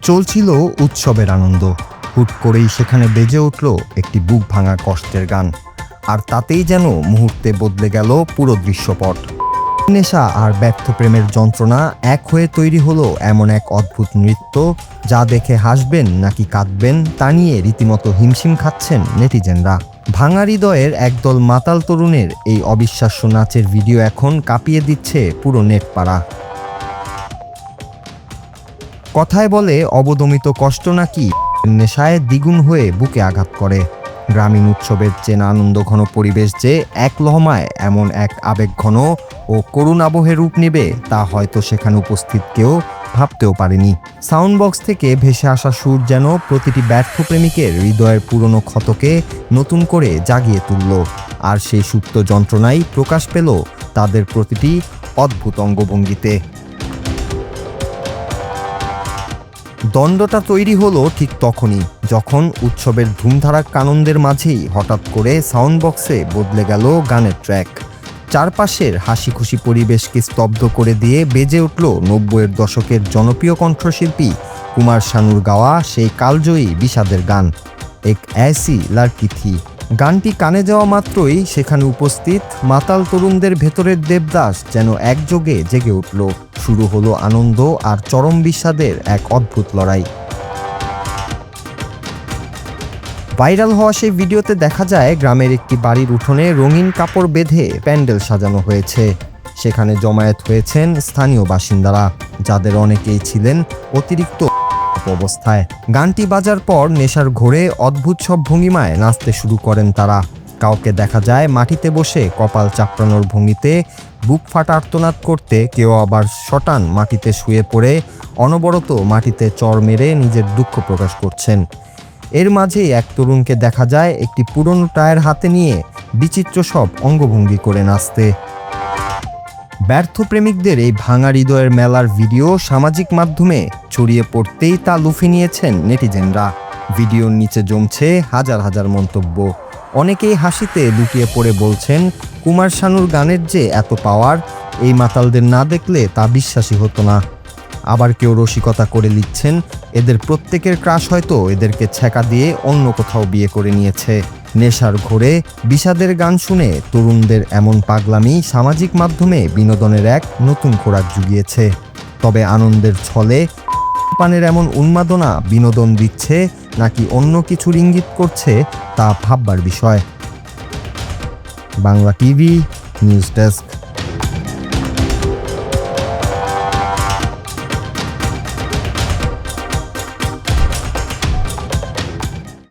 চলছিল উৎসবের আনন্দ, হুট করেই সেখানে বেজে উঠল একটি বুক ভাঙা কষ্টের গান, আর তাতেই যেন মুহূর্তে বদলে গেল পুরো দৃশ্যপট। নেশা আর ব্যর্থ প্রেমের যন্ত্রণা এক হয়ে তৈরি হলো এমন এক অদ্ভুত নৃত্য, যা দেখে হাসবেন নাকি কাঁদবেন তা নিয়ে রীতিমতো হিমশিম খাচ্ছেন নেটিজেনরা। ভাঙা হৃদয়ের একদল মাতাল তরুণের এই অবিশ্বাস্য নাচের ভিডিও এখন কাঁপিয়ে দিচ্ছে পুরো নেটপাড়া। কথায় বলে অবদমিত কষ্ট নাকি নেশায় দ্বিগুণ হয়ে বুকে আঘাত করে। গ্রামীণ উৎসবের চেনা আনন্দঘন পরিবেশ যে এক লহমায় এমন এক আবেগঘন ও করুণ আবহে রূপ নেবে তা হয়তো সেখানে উপস্থিত কেউ ভাবতেও পারেনি। সাউন্ড বক্স থেকে ভেসে আসা সুর যেন প্রতিটি ব্যর্থ প্রেমিকের হৃদয়ের পুরনো ক্ষতকে নতুন করে জাগিয়ে তুলল, আর সেই সুপ্ত যন্ত্রণাই প্রকাশ পেল তাদের প্রতিটি অদ্ভুত অঙ্গভঙ্গিতে। দ্বন্দ্বটা তৈরি হলো ঠিক তখনই যখন উৎসবের ধুমধারাক আনন্দের মাঝেই হঠাৎ করে সাউন্ড বক্সে বদলে গেল গানের ট্র্যাক। চারপাশের হাসি খুশি পরিবেশকে স্তব্ধ করে দিয়ে বেজে উঠল ৯০-এর দশকের জনপ্রিয় কণ্ঠশিল্পী কুমার শানুর গাওয়া সেই কালজয়ী বিষাদের গান এক ऐसी लड़की थी। গানটি কানে যাওয়া মাত্রই সেখানে উপস্থিত মাতাল তরুণদের ভেতরের দেবদাস যেন একযোগে জেগে উঠল। শুরু হলো আনন্দ আর চরম বিষাদের এক অদ্ভুত লড়াই। ভাইরাল হওয়া সেই ভিডিওতে দেখা যায় গ্রামের একটি বাড়ির উঠোনে রঙিন কাপড় বেঁধে প্যান্ডেল সাজানো হয়েছে। সেখানে জমায়েত হয়েছেন স্থানীয় বাসিন্দারা, যাদের অনেকেই ছিলেন অতিরিক্ত অবস্থায়। গানটি বাজার পর নেশার ঘোরে অদ্ভুত সব ভঙ্গিমায় নাচতে শুরু করেন তারা। কাউকে দেখা যায় মাটিতে বসে কপাল চাপড়ানোর ভঙ্গিতে বুক ফাটা আর্তনাদ করতে, কেউ আবার শটান মাটিতে শুয়ে পড়ে অনবরত মাটিতে চড় মেরে নিজের দুঃখ প্রকাশ করছেন। এর মাঝেই এক তরুণকে দেখা যায় একটি পুরনো টায়ার হাতে নিয়ে বিচিত্র সব অঙ্গভঙ্গি করে নাচতে। ব্যর্থ প্রেমিকদের এই ভাঙা হৃদয়ের মেলার ভিডিও সামাজিক মাধ্যমে ছড়িয়ে পড়তেই তা লুফে নিয়েছেন নেটিজেনরা। ভিডিওর নিচে জমছে হাজার হাজার মন্তব্য। অনেকেই হাসিতে লুটিয়ে পড়ে বলছেন, কুমার শানুর গানের যে এত পাওয়ার, এই মাতালদের না দেখলে তা বিশ্বাসই হতো না। আবার কেউ রসিকতা করে লিখছেন, এদের প্রত্যেকের ক্রাশ হয়তো এদেরকে ছ্যাঁকা দিয়ে অন্য কোথাও বিয়ে করে নিয়েছে। নেশার ঘোরে বিষাদের গান শুনে তরুণদের এমন পাগলামি সামাজিক মাধ্যমে বিনোদনের এক নতুন খোরাক জুগিয়েছে। তবে আনন্দের ছলে পানের এমন উন্মাদনা বিনোদন দিচ্ছে নাকি অন্য কিছুর ইঙ্গিত করছে তা ভাববার বিষয়। Bangla TV news desk.